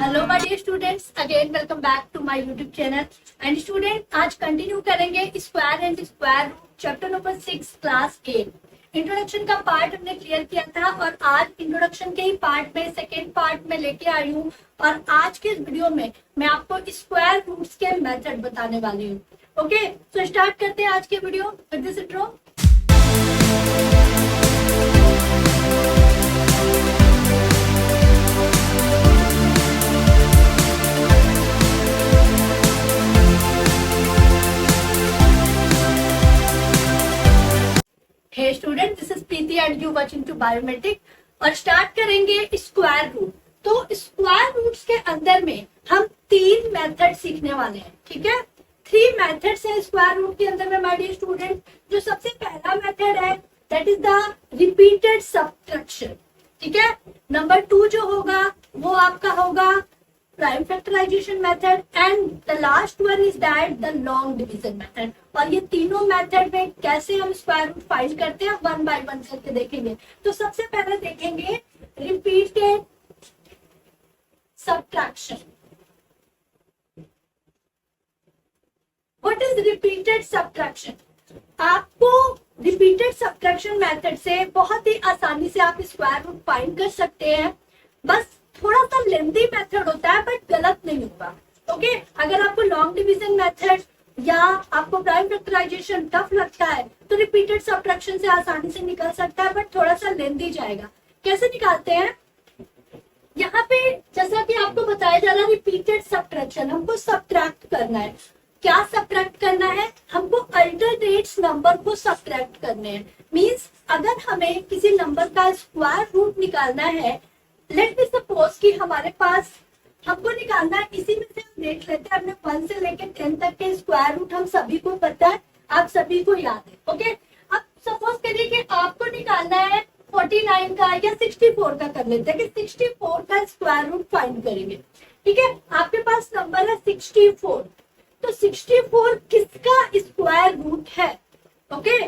Hello my dear students, again welcome back to my YouTube channel. And student, आज continue करेंगे square and square root chapter number 6 class 8। Introduction का part हमने clear किया था और आज इंट्रोडक्शन के ही पार्ट में सेकेंड पार्ट में लेके आई हूँ। और आज के इस वीडियो में मैं आपको स्क्वायर रूट्स के मेथड बताने वाली हूँ। ओके, तो स्टार्ट करते हैं आज के video with this intro. Hey student, this is Preeti and you watching to biometric. और स्टार्ट करेंगे स्क्वायर रूट। तो स्क्वायर रूट्स के अंदर में हम 3 मेथड सीखने वाले हैं, ठीक है। 3 मेथड्स हैं स्क्वायर रूट के अंदर में माय डियर स्टूडेंट। जो सबसे पहला मेथड है that is the repeated subtraction, ठीक है। नंबर 2 जो होगा वो आपका होगा prime factorization method and the last one is that the long division method. और ये तीनों मेथड में कैसे हम स्क्वायर रूट फाइंड करते हैं वन बाय वन करके देखेंगे। तो सबसे पहले देखेंगे repeated subtraction. What is repeated subtraction? आपको रिपीटेड सब्ट्रैक्शन मेथड से बहुत ही आसानी से आप स्क्वायर रूट फाइंड कर सकते हैं। बस थोड़ा सा लेंथी मेथड होता है बट गलत नहीं होगा। ओके, अगर आपको लॉन्ग डिवीजन मेथड या आपको प्राइम फैक्टराइजेशन टफ लगता है तो रिपीटेड सब्ट्रैक्शन से आसानी से निकल सकता है, बट थोड़ा सा लेंथी जाएगा। कैसे निकालते हैं? यहाँ पे जैसा कि आपको बताया जा रहा है रिपीटेड सब्ट्रैक्शन, हमको सब्ट्रैक्ट करना है। क्या सब्ट्रैक्ट करना है? हमको अल्टरनेट्स नंबर को सब्ट्रैक्ट करने हैं। मींस अगर हमें किसी नंबर का स्क्वायर रूट निकालना है, लेट मी सपोज कि हमारे पास हमको निकालना है, इसी में से हम देख लेते हैं। हमने 1 से लेकर 10 तक के स्क्वायर रूट हम सभी को पता है, आप सभी को याद है। ओके, अब सपोज करिए कि आपको निकालना है 49 का या 64 का। कर लेते हैं कि 64 का स्क्वायर रूट फाइंड करेंगे, ठीक है। आपके पास नंबर है 64, तो 64 किसका स्क्वायर रूट है? ओके,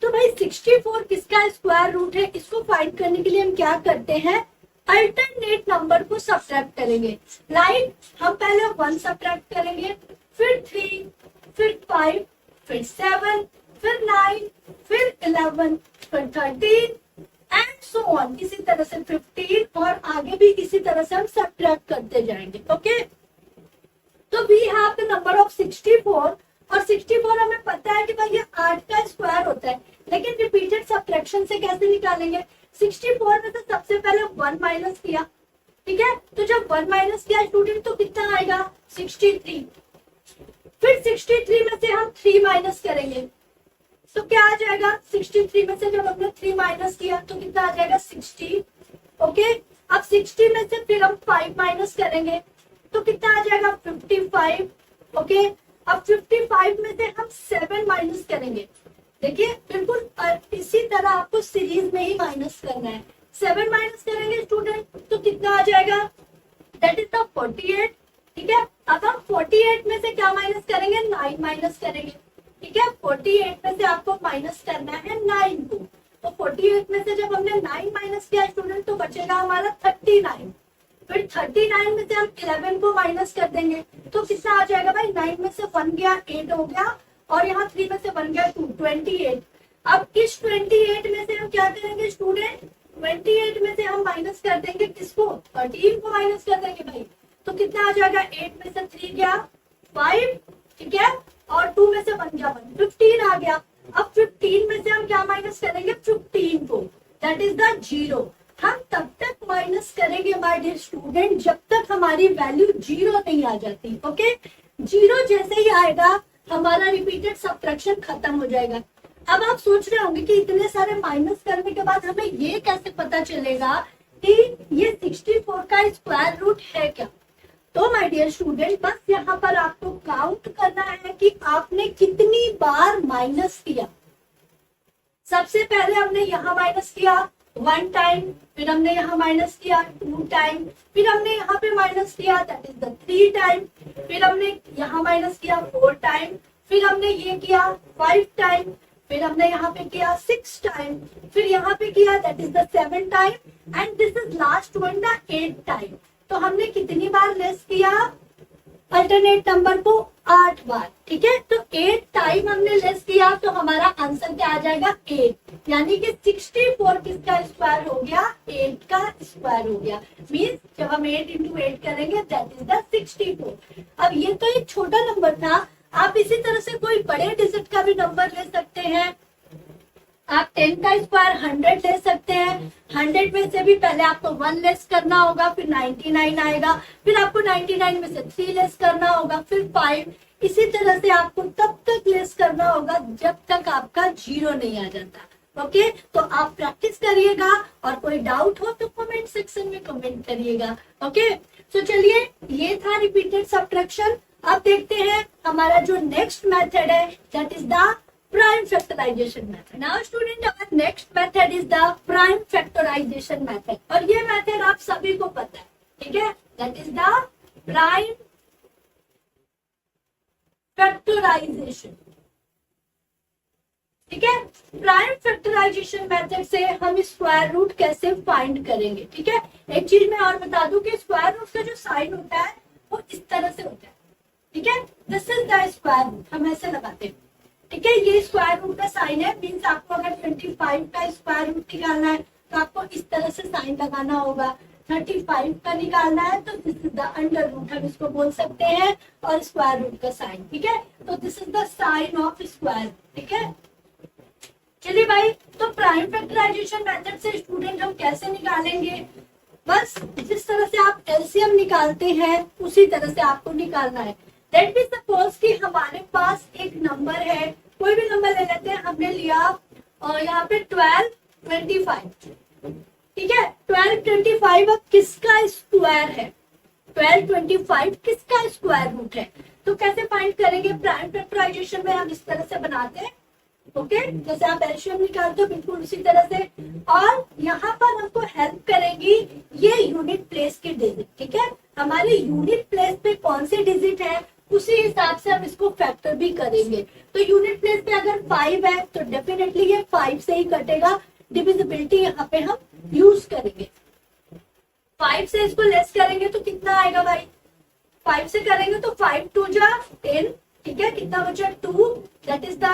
तो भाई 64 किसका स्क्वायर रूट है, इसको फाइंड करने के लिए हम क्या करते हैं? अल्टरनेट नंबर को सब्ट्रैक्ट करेंगे। लाइक हम पहले 1 सब्ट्रैक्ट करेंगे, फिर 3, फिर 5, फिर 7, फिर 9, फिर 11, फिर 13 एंड सो ऑन। इसी तरह से 15 और आगे भी इसी तरह से हम सब्ट्रैक्ट करते जाएंगे। ओके, तो we have the number of 64 और 64 हमें पता है कि भाई ये 8 का स्क्वायर होता है। लेकिन रिपीटेड सब्ट्रैक्शन से कैसे निकालेंगे? 64 में से सबसे पहले 1 माइनस किया, ठीक है। तो जब 1 माइनस किया स्टूडेंट तो कितना आएगा? 63। फिर 63 में से हम 3 माइनस करेंगे तो क्या आ जाएगा? 63 में से जब हमने 3 माइनस किया तो कितना आ जाएगा? 60। ओके, अब 60 में से फिर हम 5 माइनस करेंगे तो कितना आ जाएगा? 55। ओके, अब 55 में से हम 7 माइनस करेंगे। देखिए बिल्कुल इसी तरह आपको सीरीज में ही माइनस करना है। 7 माइनस करेंगे स्टूडेंट तो कितना आ जाएगा? दैट इज द 48, ठीक है। अब हम 48 में से क्या माइनस करेंगे? 9 माइनस करेंगे, ठीक है। 48 में से आपको माइनस करना है 9 को। तो 48 में से जब हमने 9 माइनस किया स्टूडेंट तो बचेगा हमारा 39। फिर 39 में से हम 11 को माइनस कर देंगे तो कितना आ जाएगा भाई? 9 में से 1 गया, 8 हो गया और यहाँ 3 में से 1 गया 2, 28। अब इस 28 में से हम क्या करेंगे स्टूडेंट? 28 में से हम माइनस कर देंगे किसको? 13 को माइनस कर देंगे भाई। तो कितना आ जाएगा? 8 में से 3 गया 5, ठीक है, और 2 में से 1 गया 1, 15 आ गया। अब 15 में से हम क्या माइनस करेंगे? 15 को, दैट इज द 0। हम तब तक माइनस करेंगे माय डियर स्टूडेंट जब तक हमारी वैल्यू 0 नहीं आ जाती। ओके, 0 जैसे ही आएगा हमारा रिपीटेड सब्ट्रैक्शन खत्म हो जाएगा। अब आप सोच रहे होंगे कि इतने सारे माइनस करने के बाद हमें ये कैसे पता चलेगा कि ये 64 का स्क्वायर रूट है क्या? तो माय डियर स्टूडेंट, बस यहाँ पर आपको काउंट करना है कि आपने कितनी बार माइनस किया। सबसे पहले हमने यहाँ माइनस किया 1 टाइम, फिर हमने यहाँ माइनस किया 2 टाइम, फिर हमने यहाँ पे माइनस किया दैट इज द 3 टाइम, फिर हमने यहाँ माइनस किया 4 टाइम, फिर हमने ये किया 5 टाइम, फिर हमने यहाँ पे किया 6 टाइम, फिर यहाँ पे किया that is the 7 time and this is last one the 8 time. तो हमने कितनी बार लेस किया अल्टरनेट नंबर को? 8 बार। ठीक है, तो 8 टाइम हमने लेस किया तो हमारा आंसर क्या आ जाएगा? 8। यानी कि 64 किसका स्क्वायर हो गया? 8 का स्क्वायर हो गया। मीन्स जब हम 8 इंटू 8 करेंगे दैट इज द 64। अब ये तो एक छोटा नंबर था, आप इसी तरह से कोई बड़े डिजिट का भी नंबर ले सकते हैं। आप 10 का स्क्वायर 100 ले सकते हैं। 100 में से भी पहले आपको 1 लेस करना होगा, फिर 99 आएगा, फिर आपको 99 में से 3 लेस करना होगा, फिर 5। इसी तरह से आपको तब तक लेस करना होगा जब तक आपका 0 नहीं आ जाता। ओके, तो आप प्रैक्टिस करिएगा और कोई डाउट हो तो कमेंट सेक्शन में कमेंट करिएगा। ओके, तो चलिए ये था रिपीटेड सब्ट्रैक्शन। अब देखते हैं हमारा जो नेक्स्ट मेथड है that is the prime factorization method. Now student, our next method is the prime factorization method. और ये मेथड आप सभी को पता है, ठीक है? That is the prime factorization. ठीक है, प्राइम फैक्टराइजेशन मेथड से हम स्क्वायर रूट कैसे फाइंड करेंगे। ठीक है, एक चीज मैं और बता दूं कि स्क्वायर रूट का जो साइन होता है वो इस तरह से होता है। ठीक है, this is the square root, हम ऐसे लगाते हैं। ठीक है, ये स्क्वायर रूट का साइन है। मीन्स आपको अगर 25 का स्क्वायर रूट निकालना है तो आपको इस तरह से साइन लगाना होगा। 35 का निकालना है तो this is the under root, हम इसको बोल सकते हैं, और स्क्वायर रूट का साइन। ठीक है, तो this is the sign of square. ठीक है, चलिए भाई, तो प्राइम फैक्टराइजेशन मेथड से स्टूडेंट हम कैसे निकालेंगे? बस जिस तरह से आप एलसीएम निकालते हैं उसी तरह से आपको निकालना है। लेट मी सपोज कि हमारे पास एक नंबर है, कोई भी नंबर ले लेते हैं। हमने लिया और यहाँ पे 1225। ठीक है, 1225 अब किसका स्क्वायर है? 1225 किसका स्क्वायर रूट है? तो कैसे फाइंड करेंगे? प्राइम फैक्टराइजेशन में हम इस तरह से बनाते हैं। ओके, जैसे आप एलसीएम निकालते हो बिल्कुल उसी तरह से। और यहाँ पर हमको हेल्प करेगी ये यूनिट प्लेस की डिजिट। ठीक है, हमारी यूनिट प्लेस पे कौन सी डिजिट है उसी हिसाब से हम इसको फैक्टर भी करेंगे। तो यूनिट प्लेस पे अगर 5 है तो डेफिनेटली ये 5 से ही कटेगा। डिविजिबिलिटी यहाँ पे हम यूज करेंगे। 5 से इसको लेस करेंगे तो कितना आएगा भाई? 5 से करेंगे तो 5 2 जा 10। ठीक है, कितना बचा? 2, दैट इज द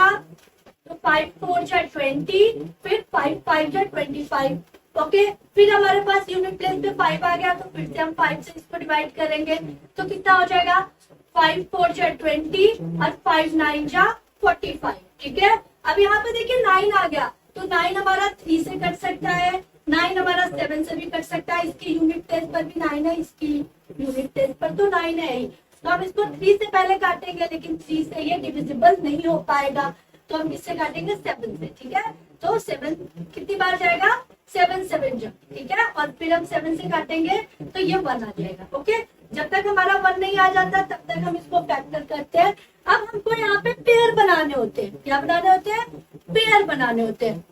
5 4 जा 20, फिर 5 5 जा 25। ओके, फिर हमारे पास यूनिट प्लेस पे 5 आ गया तो फिर से हम 5 से इसको डिवाइड करेंगे तो कितना हो जाएगा? 5 4 जा 20 और 5 9 जा 45। ठीक है, अब यहाँ पे देखिए 9 आ गया तो 9 हमारा 3 से कट सकता है, 9 हमारा 7 से भी कट सकता है। इसकी यूनिट प्लेस पर भी 9 है, इसकी यूनिट प्लेस पर तो 9 है ही। तो हम इसको 3 से पहले काटेंगे, लेकिन 3 से ये डिविजिबल नहीं हो पाएगा तो हम किससे काटेंगे? 7 से। ठीक है, तो 7 कितनी बार जाएगा? 7 7 जा। ठीक है, और फिर हम 7 से काटेंगे तो ये 1 आ जाएगा। ओके, जब तक हमारा 1 नहीं आ जाता तब तक हम इसको फैक्टर करते हैं। अब हमको यहाँ पे पेयर बनाने होते हैं। क्या बनाने होते हैं? पेयर बनाने होते हैं।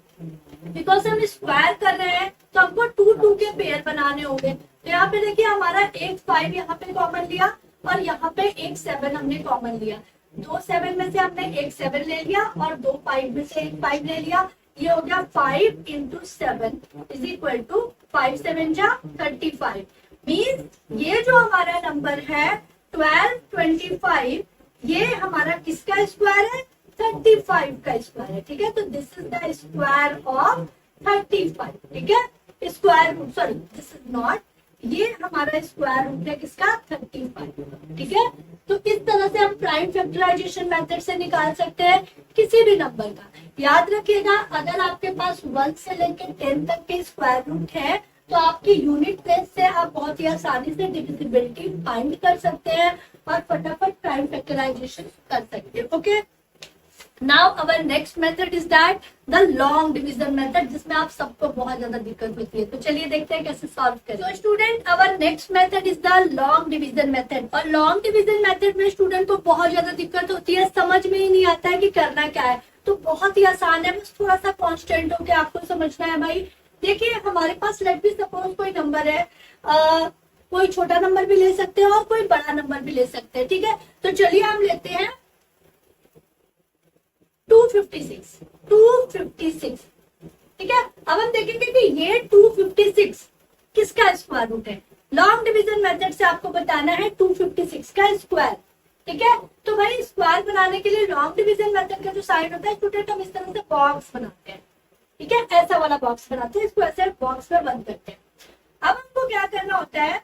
बिकॉज हम स्क्वायर कर रहे हैं तो हमको 2 2 के पेयर बनाने होंगे। तो यहाँ पे देखिए हमारा एक 5 यहाँ पे कॉमन लिया और यहाँ पे एक 7 हमने कॉमन लिया। 2 7 में से हमने एक 7 ले लिया और 2 5 में से एक 5 ले लिया। ये हो गया 5 इंटू 7 इज इक्वल टू 5 7 जा 35। मीन्स ये जो हमारा नंबर है 1225, ये हमारा किसका स्क्वायर है? 35 का स्क्वायर है। ठीक है, तो this is the square of 35। ठीक है, square root, sorry this is not, ये हमारा स्क्वायर रूट है किसका? 35। ठीक है, तो इस तरह से हम प्राइम फैक्टराइजेशन मेथड से निकाल सकते हैं किसी भी नंबर का। याद रखिएगा, अगर आपके पास 1 से लेकर 10 तक के स्क्वायर रूट है तो आपकी यूनिट प्लेस से आप बहुत ही आसानी से डिविजिबिलिटी फाइंड कर सकते हैं और फटाफट प्राइम फैक्टराइजेशन कर सकते हैं। Okay, now our next method is that the long division method, जिसमें आप सबको बहुत ज्यादा दिक्कत होती है। तो चलिए देखते हैं कैसे सॉल्व करें। तो student, our next method is the long division method. और लॉन्ग डिवीजन मेथड में स्टूडेंट को बहुत ज्यादा दिक्कत होती है, समझ में ही नहीं आता है कि करना क्या है। तो बहुत ही आसान है, बस थोड़ा सा कॉन्स्टेंट होकर आपको समझना है भाई। देखिए हमारे पास लेट बी सपोज कोई नंबर है, कोई छोटा नंबर भी ले सकते हैं और कोई बड़ा नंबर भी ले सकते हैं। ठीक है, तो चलिए हम लेते हैं 256। ठीक है, अब हम देखेंगे कि ये 256 किसका स्क्वायर रूट है। लॉन्ग डिवीजन मेथड से आपको बताना है 256 का स्क्वायर, ठीक है। तो भाई स्क्वायर बनाने के लिए लॉन्ग डिवीजन मेथड का जो साइन होता है स्टूडेंट, हम इस तरह से बॉक्स बनाते हैं, ठीक है, ऐसा वाला बॉक्स बनाते हैं, इसको ऐसे बॉक्स में बंद करते हैं। अब हमको क्या करना होता है,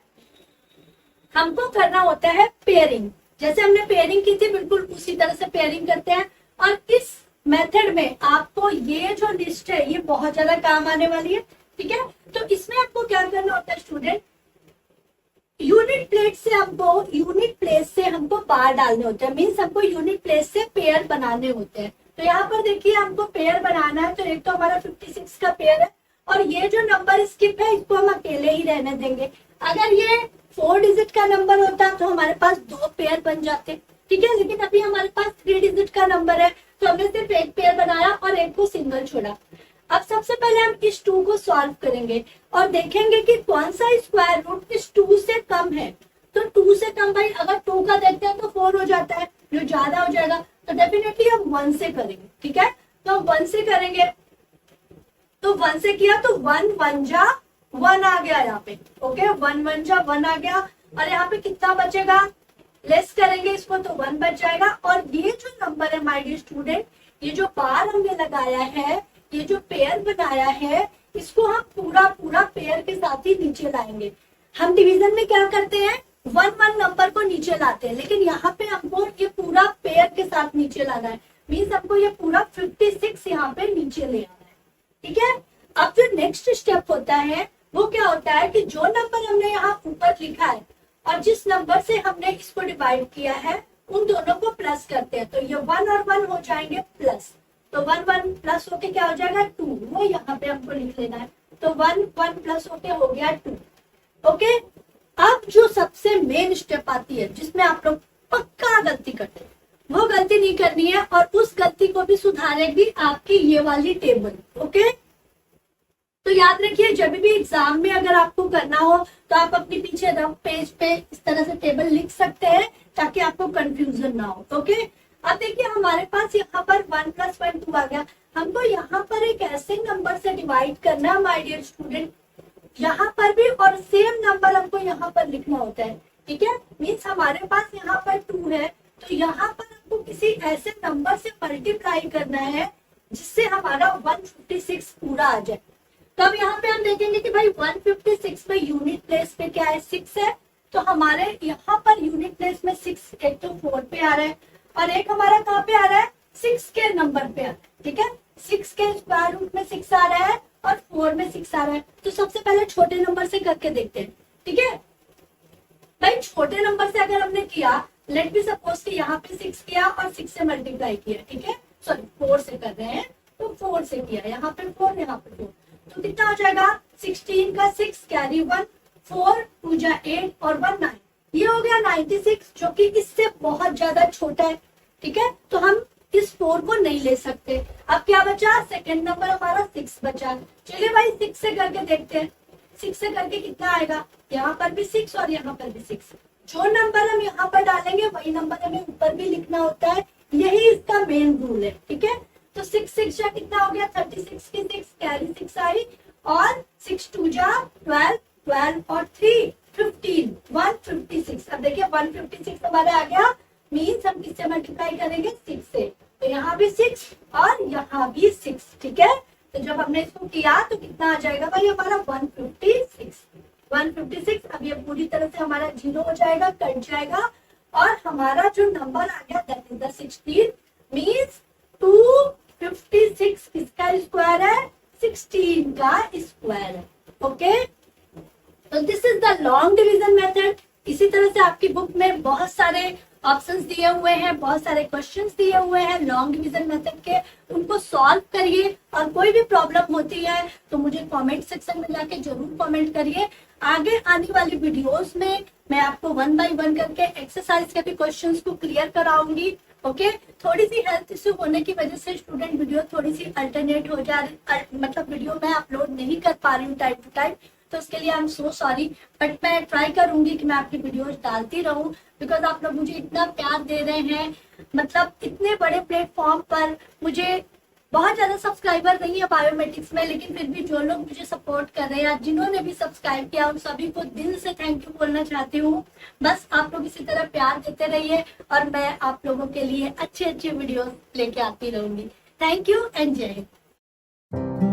हमको करना होता है पेयरिंग। जैसे हमने पेयरिंग की थी बिल्कुल उसी तरह से पेयरिंग करते हैं। और इस मेथड में आपको ये जो लिस्ट है ये बहुत ज्यादा काम आने वाली है, ठीक है। तो इसमें आपको क्या करना होता है स्टूडेंट, यूनिट प्लेस से हमको बार डालने होते हैं, मीन्स हमको यूनिट प्लेस से पेयर बनाने होते हैं। तो यहाँ पर देखिए हमको पेयर बनाना है, तो एक तो हमारा 56 का पेयर है और ये जो नंबर स्किप है इसको हम अकेले ही रहने देंगे। अगर ये 4 डिजिट का नंबर होता तो हमारे पास 2 पेयर बन जाते, ठीक है, लेकिन अभी हमारे पास 3 डिजिट का नंबर है तो हमने सिर्फ एक पेयर बनाया और एक को सिंगल छोड़ा। अब सबसे पहले हम इस 2 को सॉल्व करेंगे और देखेंगे कि कौन सा स्क्वायर रूट इस 2 से कम है। तो 2 से कम भाई अगर 2 का देखते हैं तो 4 हो जाता है, जो ज्यादा हो जाएगा तो डेफिनेटली हम 1 से करेंगे, ठीक है। तो हम 1 से करेंगे, तो 1 से किया तो 1 1 जा 1 आ गया यहाँ पे, ओके, 1 1 जा 1 आ गया। और यहाँ पे कितना बचेगा, लेस करेंगे इसको तो 1 बच जाएगा। और ये जो नंबर है माय डियर स्टूडेंट, ये जो बार हमने लगाया है, ये जो पेयर बनाया है, इसको हम पूरा पेयर के साथ ही नीचे लाएंगे। हम डिवीजन में क्या करते हैं, 1 1 नंबर को नीचे लाते हैं, लेकिन यहाँ पे हमको ये पूरा पेयर के साथ नीचे लाना है, मीन्स हमको ये पूरा 56 यहाँ पे नीचे ले आना है, ठीक है। अब जो नेक्स्ट स्टेप होता है वो क्या होता है कि जो नंबर हमने यहाँ ऊपर लिखा है और जिस नंबर से हमने इसको डिवाइड किया है उन दोनों को प्लस करते हैं। तो ये 1 और 1 हो जाएंगे प्लस, तो 1 1 प्लस होके क्या हो जाएगा 2, वो यहाँ पे हमको लिख लेना है। तो 1 1 प्लस होके हो गया 2, ओके। अब जो सबसे मेन स्टेप आती है जिसमें आप लोग पक्का गलती करते हैं, वो गलती नहीं करनी है और उस गलती को भी सुधारेगी आपकी ये वाली टेबल, ओके। तो याद रखिए जब भी एग्जाम में अगर आपको करना हो तो आप अपने पीछे रफ पेज पे इस तरह से टेबल लिख सकते हैं ताकि आपको कंफ्यूजन ना हो, ओके। अब देखिए हमारे पास यहाँ पर 1 + 1 2 आ गया, हमको यहाँ पर एक ऐसे नंबर से डिवाइड करना है माय डियर स्टूडेंट, यहाँ पर भी और सेम नंबर हमको यहाँ पर लिखना होता है, ठीक है। मीन्स हमारे पास यहाँ पर 2 है तो यहाँ पर हमको किसी ऐसे नंबर से मल्टीप्लाई करना है जिससे हमारा 156 पूरा आ जाए। तो अब यहाँ पे हम देखेंगे कि भाई 156 में यूनिट प्लेस पे क्या है 6 है, तो हमारे यहाँ पर यूनिट प्लेस में 6 एक तो 4 पे आ रहा है और एक हमारा कहाँ पे आ रहा है 6 के नंबर पे आ रहा है, ठीक है। 6 के स्क्वायर रूट में 6 आ रहा है और 4 में 6 आ रहा है। तो सबसे पहले छोटे नंबर से करके देखते हैं, ठीक है। भाई छोटे नंबर से अगर हमने किया, लेट बी सपोज कि यहाँ पे 6 किया और 6 से मल्टीप्लाई किया, ठीक है, सॉरी 4 से कर रहे हैं तो 4 से किया, यहाँ पे 4 यहाँ पे 4, तो कितना हो जाएगा 16 का 6 कैरी 1, 4 2 जा 8 और 1 9, ये हो गया 96 जो कि इससे बहुत ज्यादा छोटा है, ठीक है। तो हम इस 4 को नहीं ले सकते। अब क्या बचा, सेकंड नंबर हमारा 6 बचा। चलिए भाई 6 से करके देखते हैं, 6 से करके कितना आएगा, यहाँ पर भी 6 और यहाँ पर भी 6। जो नंबर हम यहाँ पर डालेंगे वही नंबर हमें ऊपर भी लिखना होता है, यही इसका मेन रूल है, ठीक है। तो 6 6 जा कितना हो गया 36 की 6 कैरी 6 आई और 6 2 जा 12 12 और 3 15 156। अब देखिए 156 हमारा आ गया, मीन्स हम किससे मल्टीप्लाई करेंगे 6 से, तो यहाँ भी 6 और यहाँ भी 6, ठीक है। तो जब हमने इसको किया तो कितना आ जाएगा भाई हमारा 156। अब ये पूरी तरह से हमारा 0 हो जाएगा, कट जाएगा और हमारा जो नंबर आ गया दैट इज द 16, मीन्स 256 किसका स्क्वायर है 16 का स्क्वायर है, ओके। तो this is the long division method. इसी तरह से आपकी बुक में बहुत सारे ऑप्शंस दिए हुए हैं, बहुत सारे क्वेश्चंस दिए हुए हैं लॉन्ग डिवीजन मेथड के, उनको सॉल्व करिए और कोई भी प्रॉब्लम होती है तो मुझे कमेंट सेक्शन में जाके जरूर कमेंट करिए। आगे आने वाली वीडियोस में मैं आपको 1 बाय 1 करके एक्सरसाइज के भी क्वेश्चंस को क्लियर कराऊंगी, ओके। थोड़ी सी हेल्थ इश्यू होने की वजह से स्टूडेंट वीडियो थोड़ी सी अल्टरनेट हो जा रही, मतलब वीडियो मैं अपलोड नहीं कर पा रही हूँ टाइम टू टाइम, तो उसके लिए I am so sorry, but मैं ट्राई करूंगी कि मैं आपकी वीडियोस डालती रहूं, बिकॉज आप लोग मुझे इतना प्यार दे रहे हैं, मतलब इतने बड़े प्लेटफॉर्म पर मुझे बहुत ज्यादा सब्सक्राइबर नहीं है बायोमेट्रिक्स में, लेकिन फिर भी जो लोग मुझे सपोर्ट कर रहे हैं, जिन्होंने भी सब्सक्राइब किया, उन सभी को दिल से थैंक यू बोलना चाहती हूँ। बस आप लोग इसी तरह प्यार देते रहिए और मैं आप लोगों के लिए अच्छे अच्छे वीडियोस लेके आती रहूंगी। थैंक यू एंड जय हिंद।